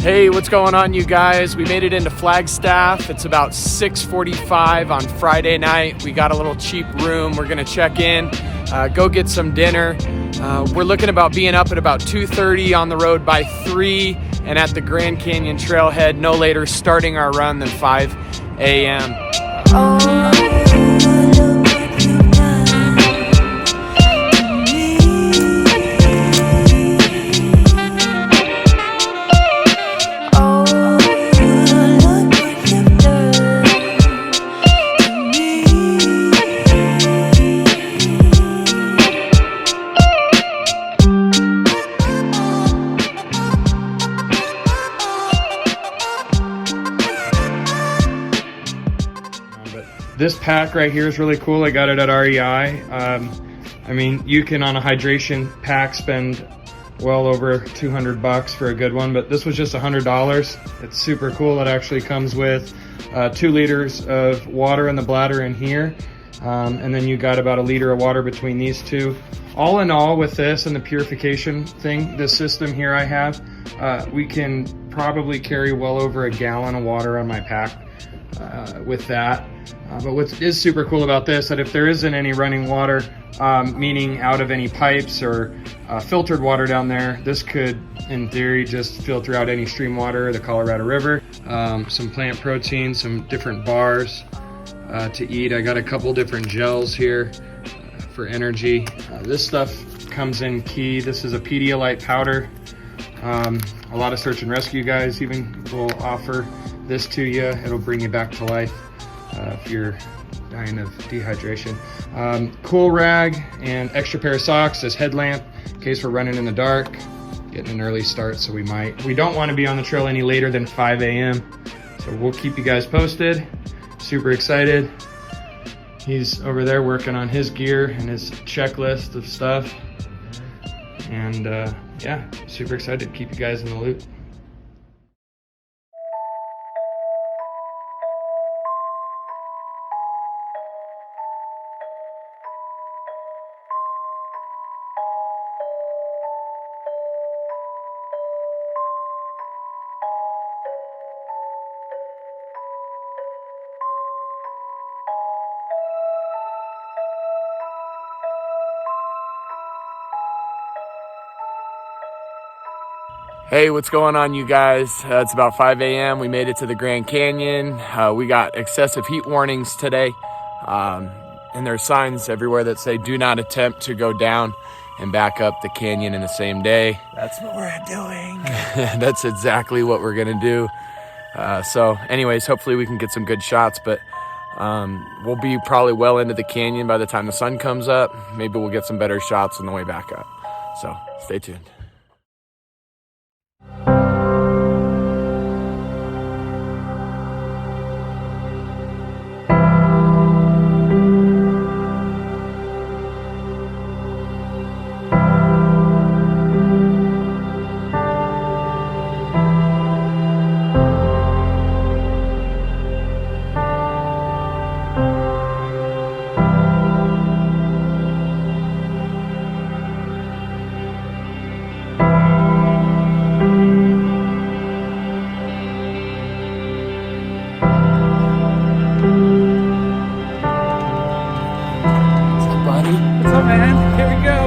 Hey, what's going on, you guys? We made it into Flagstaff. It's about 6:45 on Friday night. We got a little cheap room. We're gonna check in, go get some dinner. We're looking about being up at about 2:30, on the road by 3, and at the Grand Canyon trailhead no later, starting our run than 5 a.m. This pack right here is really cool. I got it at REI. I mean, you can on a hydration pack spend well over 200 bucks for a good one, but this was just $100. It's super cool. It actually comes with 2 liters of water in the bladder in here. And then you got about 1 liter of water between these two. All in all, with this and the purification thing, this system here I have, we can probably carry well over 1 gallon of water on my pack with that. But what is super cool about this, that if there isn't any running water, meaning out of any pipes or filtered water down there, this could, in theory, just filter out any stream water, the Colorado River. Some plant protein, some different bars to eat. I got a couple different gels here for energy. This stuff comes in key. This is a Pedialyte powder. A lot of search and rescue guys even will offer this to you. It'll bring you back to life if you're dying of dehydration. Cool rag and extra pair of socks, this headlamp in case we're running in the dark, getting an early start. So we don't want to be on the trail any later than 5 a.m. So we'll keep you guys posted. Super excited. He's over there working on his gear and his checklist of stuff. And yeah, super excited to keep you guys in the loop. Hey, what's going on, you guys? It's about 5 a.m. We made it to the Grand Canyon. We got excessive heat warnings today. And there's signs everywhere that say do not attempt to go down and back up the canyon in the same day. That's what we're doing. That's exactly what we're gonna do. So anyways, hopefully we can get some good shots, but we'll be probably well into the canyon by the time the sun comes up. Maybe we'll get some better shots on the way back up. So stay tuned. What's up, man? Here we go.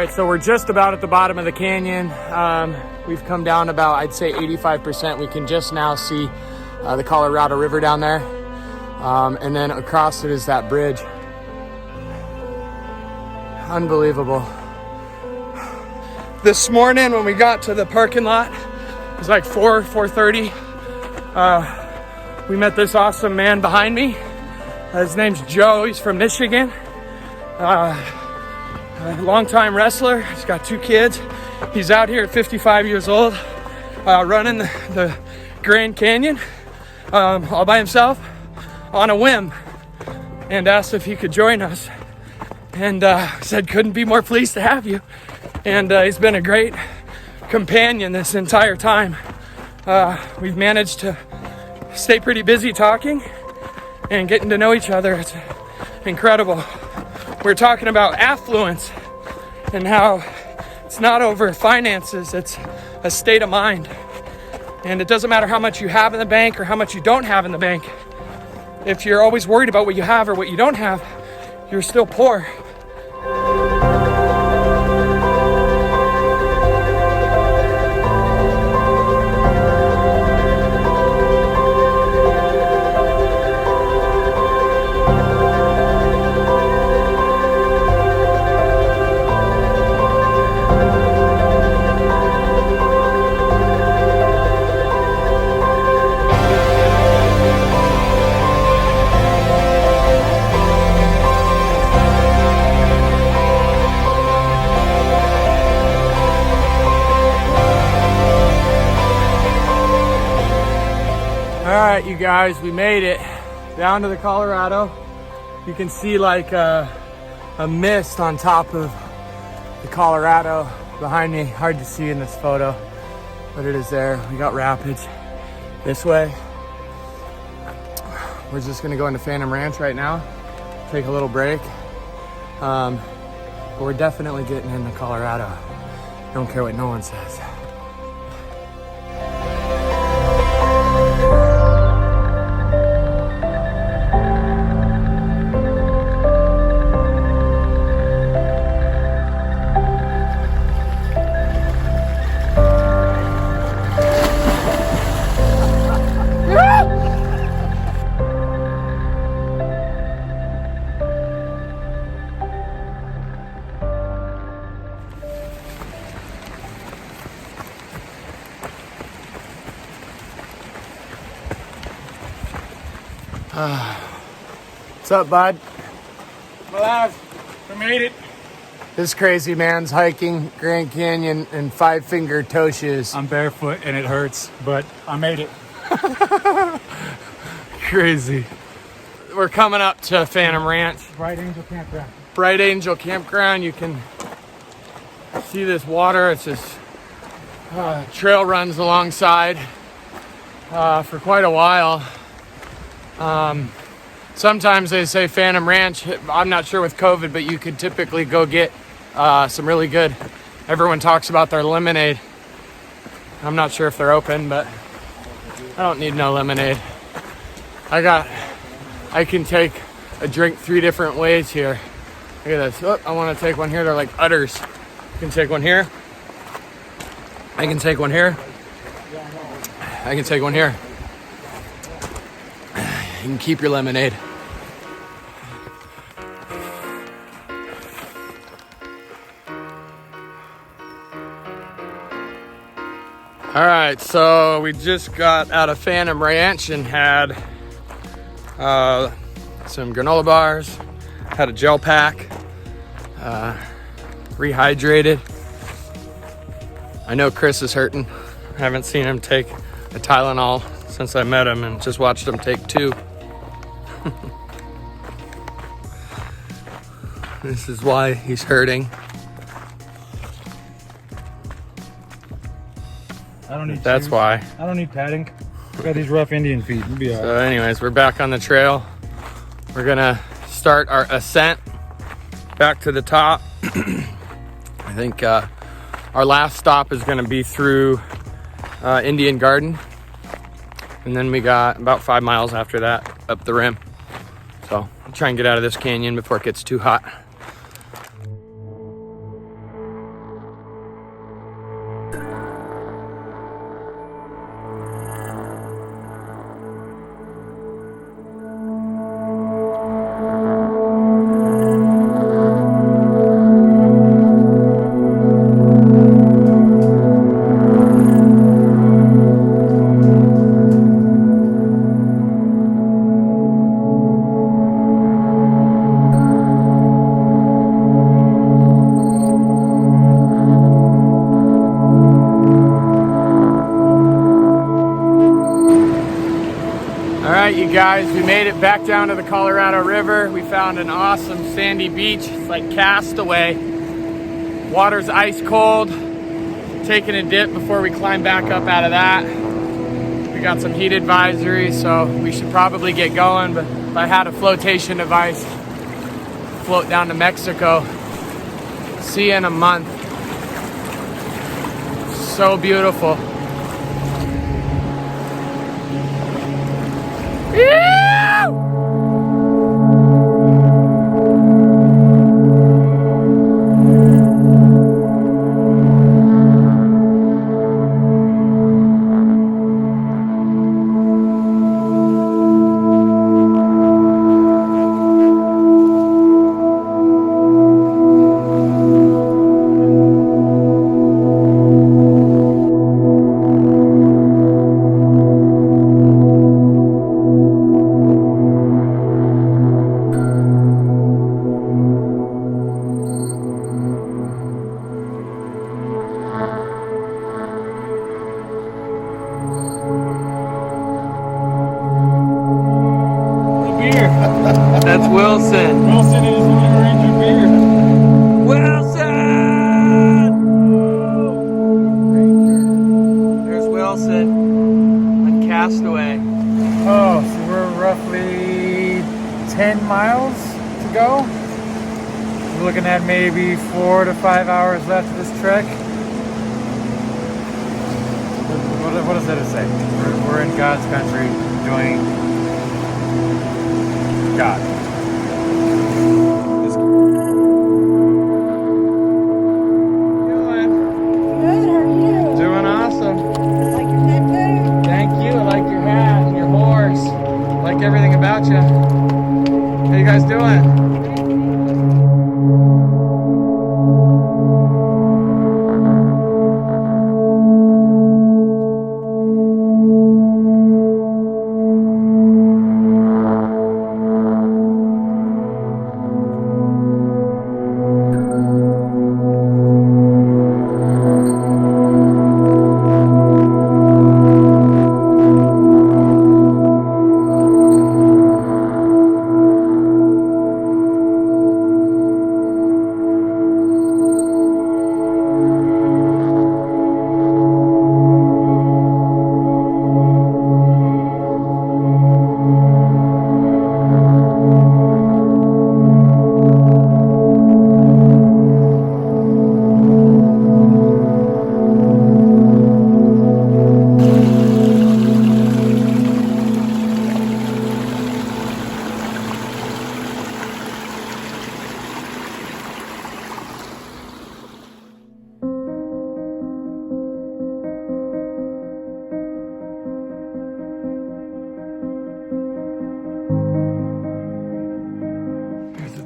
right, so we're just about at the bottom of the canyon. We've come down about, I'd say 85%. We can just now see the Colorado River down there. And then across it is that bridge. Unbelievable. This morning when we got to the parking lot, it was like 4:30. We met this awesome man behind me. His name's Joe. He's from Michigan. A longtime wrestler. He's got 2 kids. He's out here at 55 years old, running the Grand Canyon all by himself on a whim, and asked if he could join us. And said, couldn't be more pleased to have you. And he's been a great companion this entire time. We've managed to stay pretty busy talking and getting to know each other. It's incredible. We're talking about affluence and how it's not over finances, it's a state of mind. And it doesn't matter how much you have in the bank or how much you don't have in the bank. If you're always worried about what you have or what you don't have, you're still poor. Alright, you guys, we made it down to the Colorado. You can see like a mist on top of the Colorado behind me. Hard to see in this photo, but it is there. We got rapids this way. We're just gonna go into Phantom Ranch right now, take a little break. But we're definitely getting into Colorado. Don't care what no one says. What's up, bud? Alive. We made it. This crazy man's hiking Grand Canyon in 5-finger toe shoes. I'm barefoot and it hurts, but I made it. Crazy. We're coming up to Phantom Ranch. Bright Angel Campground. Bright Angel Campground. You can see this water. It's just trail runs alongside for quite a while. Sometimes they say Phantom Ranch. I'm not sure with COVID, but you could typically go get some really good. Everyone talks about their lemonade. I'm not sure if they're open, but I don't need no lemonade. I can take a drink 3 different ways here. Look at this. Oh, I want to take one here. They're like udders. I can take one here. I can take one here. I can take one here. You can keep your lemonade. All right, so we just got out of Phantom Ranch and had some granola bars, had a gel pack, rehydrated. I know Chris is hurting. I haven't seen him take a Tylenol since I met him and just watched him take 2. This is why he's hurting. I don't need That's shoes. why. I don't need padding. I got these rough Indian feet. We'll be all So right. anyways, we're back on the trail. We're gonna start our ascent back to the top. I think our last stop is gonna be through Indian Garden. And then we got about 5 miles after that up the rim. So I'll try and get out of this canyon before it gets too hot. made it back down to the Colorado River. We found an awesome sandy beach. It's like Castaway. Water's ice cold. Taking a dip before we climb back up out of that. We got some heat advisory, so we should probably get going, but if I had a flotation device, float down to Mexico. See you in a month. So beautiful. That's Wilson. Wilson is Lone Ranger beer. Wilson! There's Wilson on Castaway. Oh, so we're roughly 10 miles to go. We're looking at maybe 4 to 5 hours left of this trek. What does that say? We're in God's country doing God. Doing? Good, how are you? Doing awesome. Like your tattoo? Thank you. I like your hat and your horse. I like everything about you. How you guys doing?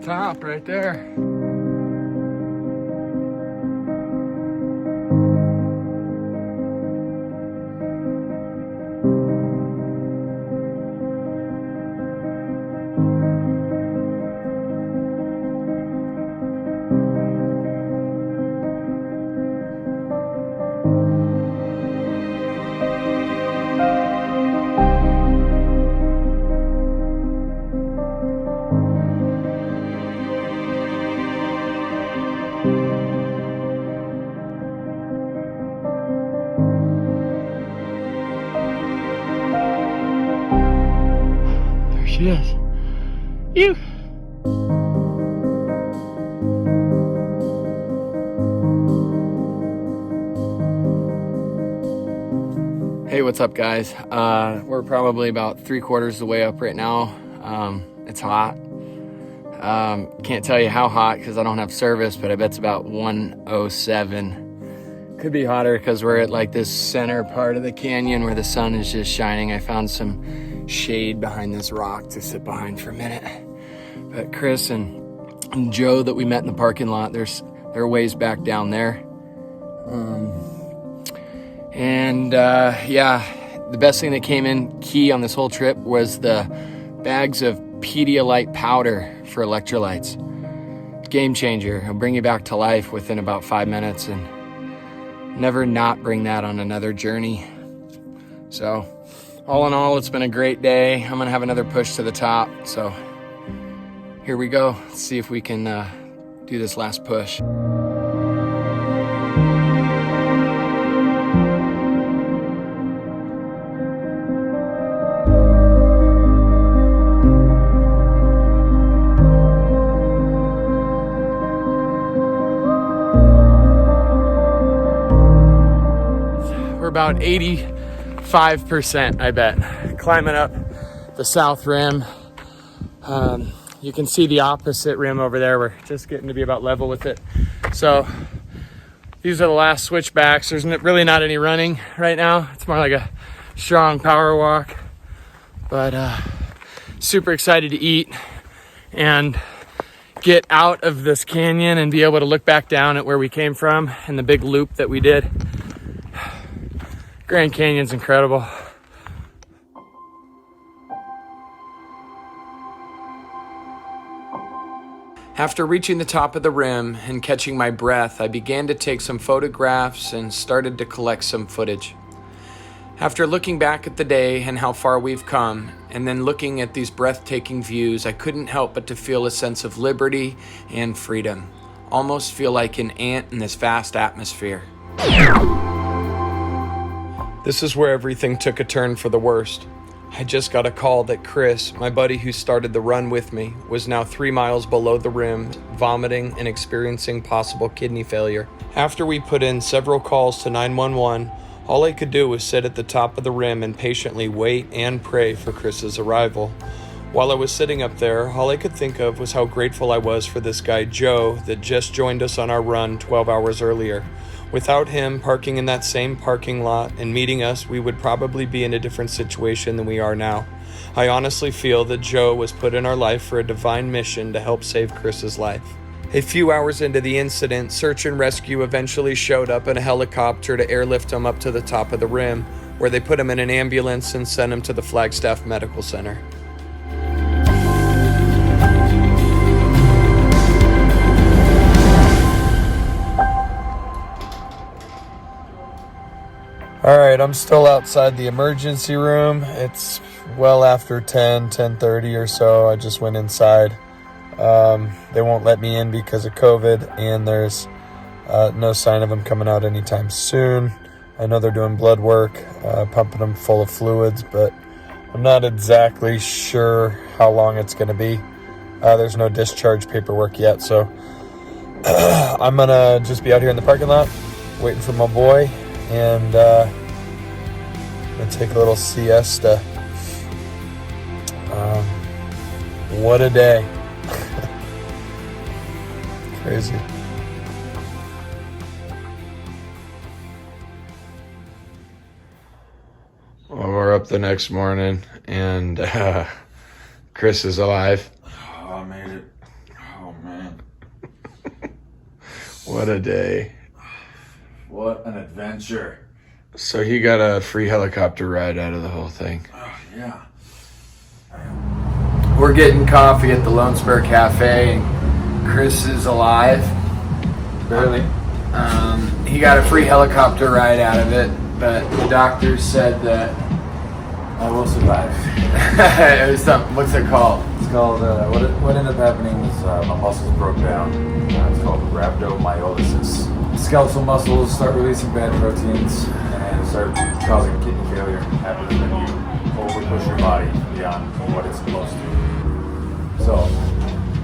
Top right there. She is. You. Hey, what's up, guys? We're probably about 3/4 of the way up right now. It's hot. Can't tell you how hot because I don't have service, but I bet it's about 107. Could be hotter because we're at like this center part of the canyon where the sun is just shining. I found some shade behind this rock to sit behind for a minute. But Chris and Joe that we met in the parking lot, they're ways back down there. Yeah, the best thing that came in key on this whole trip was the bags of Pedialyte powder for electrolytes. Game changer. It'll bring you back to life within about 5 minutes and never not bring that on another journey. So All in all, it's been a great day. I'm gonna have another push to the top. So here we go. Let's see if we can do this last push. We're about 85%, I bet, climbing up the south rim. You can see the opposite rim over there. We're just getting to be about level with it. So these are the last switchbacks. There's really not any running right now. It's more like a strong power walk, but super excited to eat and get out of this canyon and be able to look back down at where we came from and the big loop that we did. Grand Canyon's incredible. After reaching the top of the rim and catching my breath, I began to take some photographs and started to collect some footage. After looking back at the day and how far we've come, and then looking at these breathtaking views, I couldn't help but to feel a sense of liberty and freedom. Almost feel like an ant in this vast atmosphere. This is where everything took a turn for the worst. I just got a call that Chris, my buddy who started the run with me, was now 3 miles below the rim, vomiting and experiencing possible kidney failure. After we put in several calls to 911, all I could do was sit at the top of the rim and patiently wait and pray for Chris's arrival. While I was sitting up there, all I could think of was how grateful I was for this guy Joe that just joined us on our run 12 hours earlier. Without him parking in that same parking lot and meeting us, we would probably be in a different situation than we are now. I honestly feel that Joe was put in our life for a divine mission to help save Chris's life. A few hours into the incident, search and rescue eventually showed up in a helicopter to airlift him up to the top of the rim, where they put him in an ambulance and sent him to the Flagstaff Medical Center. All right, I'm still outside the emergency room. It's well after 10:30 or so. I just went inside. They won't let me in because of COVID, and there's no sign of them coming out anytime soon. I know they're doing blood work, pumping them full of fluids, but I'm not exactly sure how long it's going to be. There's no discharge paperwork yet, so I'm going to just be out here in the parking lot waiting for my boy, and I'm going to take a little siesta. What a day. Crazy. Well, we're up the next morning, and Chris is alive. Oh, I made it. Oh, man. What a day. What an adventure. So he got a free helicopter ride out of the whole thing. Oh, yeah. We're getting coffee at the Lone Spur Cafe, and Chris is alive. Barely. He got a free helicopter ride out of it, but the doctors said that I will survive. it was something. What's it called? It's called, what ended up happening was my muscles broke down. It's called rhabdomyolysis. Skeletal muscles start releasing bad proteins and start causing kidney failure. It happens when you over-push your body beyond what it's supposed to. So,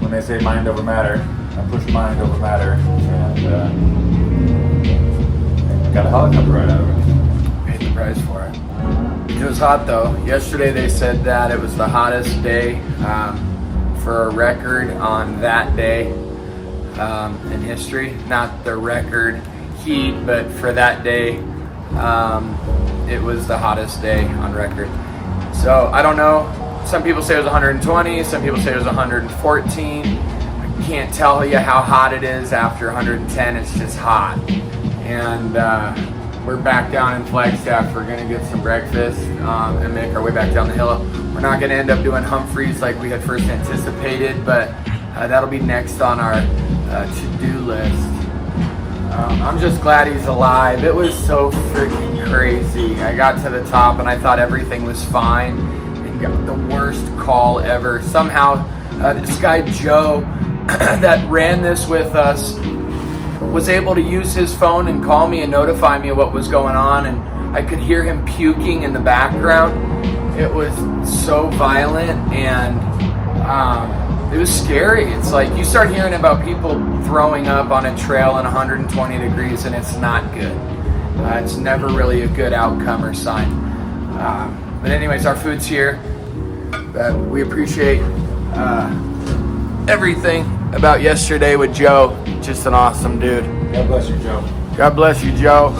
when they say mind over matter, I pushed mind over matter, and got a helicopter ride out of it. Paid the price for it. It was hot though. Yesterday they said that it was the hottest day for a record on that day in history. Not the record heat, but for that day, it was the hottest day on record. So I don't know. Some people say it was 120. Some people say it was 114. I can't tell you how hot it is after 110. It's just hot. And we're back down in Flagstaff. We're gonna get some breakfast and make our way back down the hill. We're not gonna end up doing Humphreys like we had first anticipated, but that'll be next on our to-do list. I'm just glad he's alive. It was so freaking crazy. I got to the top and I thought everything was fine and got the worst call ever. Somehow this guy Joe that ran this with us was able to use his phone and call me and notify me of what was going on, and I could hear him puking in the background. It was so violent, and it was scary. It's like you start hearing about people throwing up on a trail in 120 degrees, and it's not good. It's never really a good outcome or sign. But anyways, our food's here. We appreciate everything about yesterday with Joe. Just an awesome dude. God bless you, Joe. God bless you, Joe.